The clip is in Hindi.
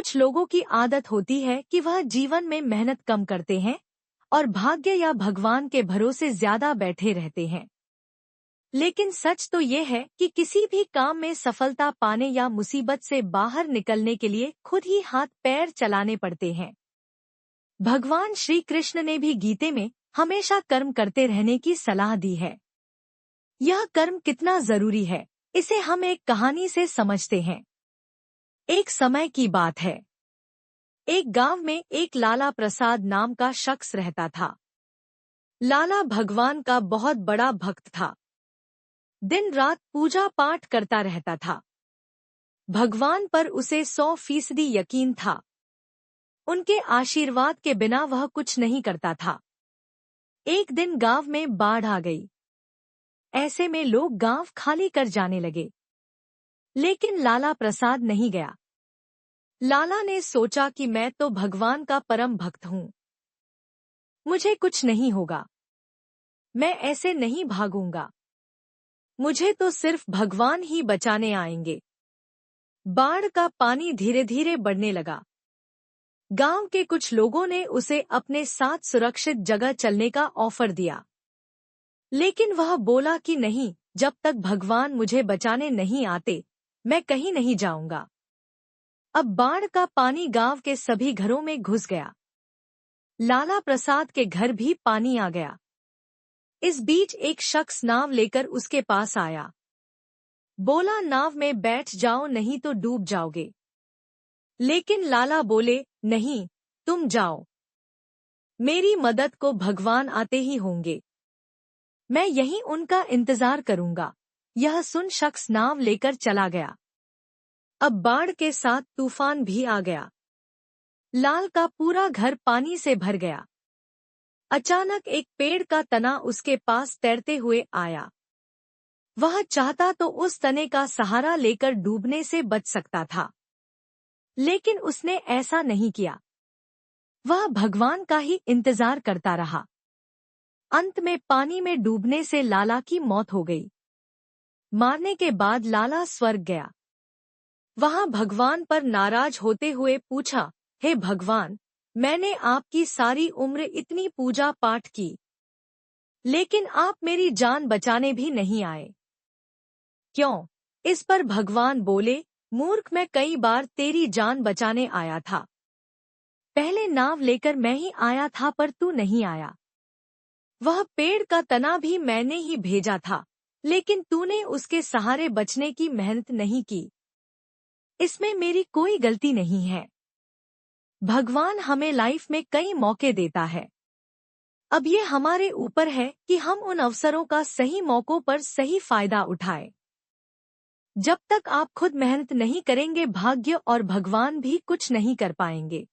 कुछ लोगों की आदत होती है कि वह जीवन में मेहनत कम करते हैं और भाग्य या भगवान के भरोसे ज्यादा बैठे रहते हैं। लेकिन सच तो ये है कि किसी भी काम में सफलता पाने या मुसीबत से बाहर निकलने के लिए खुद ही हाथ पैर चलाने पड़ते हैं। भगवान श्री कृष्ण ने भी गीते में हमेशा कर्म करते रहने की सलाह दी है। यह कर्म कितना जरूरी है, इसे हम एक कहानी से समझते हैं। एक समय की बात है। एक गांव में एक लाला प्रसाद नाम का शख्स रहता था। लाला भगवान का बहुत बड़ा भक्त था। दिन रात पूजा पाठ करता रहता था। भगवान पर उसे 100% यकीन था। उनके आशीर्वाद के बिना वह कुछ नहीं करता था। एक दिन गांव में बाढ़ आ गई। ऐसे में लोग गांव खाली कर जाने लगे। लेकिन लाला प्रसाद नहीं गया। लाला ने सोचा कि मैं तो भगवान का परम भक्त हूँ, मुझे कुछ नहीं होगा, मैं ऐसे नहीं भागूंगा, मुझे तो सिर्फ भगवान ही बचाने आएंगे। बाढ़ का पानी धीरे धीरे बढ़ने लगा। गांव के कुछ लोगों ने उसे अपने साथ सुरक्षित जगह चलने का ऑफर दिया। लेकिन वह बोला कि नहीं, जब तक भगवान मुझे बचाने नहीं आते मैं कहीं नहीं जाऊंगा। अब बाढ़ का पानी गांव के सभी घरों में घुस गया। लाला प्रसाद के घर भी पानी आ गया। इस बीच एक शख्स नाव लेकर उसके पास आया। बोला, नाव में बैठ जाओ नहीं तो डूब जाओगे। लेकिन लाला बोले, नहीं, तुम जाओ, मेरी मदद को भगवान आते ही होंगे, मैं यहीं उनका इंतजार करूंगा। यह सुन शख्स नाव लेकर चला गया। अब बाढ़ के साथ तूफान भी आ गया। लाल का पूरा घर पानी से भर गया। अचानक एक पेड़ का तना उसके पास तैरते हुए आया। वह चाहता तो उस तने का सहारा लेकर डूबने से बच सकता था, लेकिन उसने ऐसा नहीं किया। वह भगवान का ही इंतजार करता रहा। अंत में पानी में डूबने से लाला की मौत हो गई। मारने के बाद लाला स्वर्ग गया। वहां भगवान पर नाराज होते हुए पूछा, हे भगवान, मैंने आपकी सारी उम्र इतनी पूजा पाठ की, लेकिन आप मेरी जान बचाने भी नहीं आए, क्यों? इस पर भगवान बोले, मूर्ख, मैं कई बार तेरी जान बचाने आया था। पहले नाव लेकर मैं ही आया था पर तू नहीं आया। वह पेड़ का तना भी मैंने ही भेजा था, लेकिन तूने उसके सहारे बचने की मेहनत नहीं की। इसमें मेरी कोई गलती नहीं है। भगवान हमें लाइफ में कई मौके देता है। अब ये हमारे ऊपर है कि हम उन अवसरों का सही मौकों पर सही फायदा उठाएं। जब तक आप खुद मेहनत नहीं करेंगे, भाग्य और भगवान भी कुछ नहीं कर पाएंगे।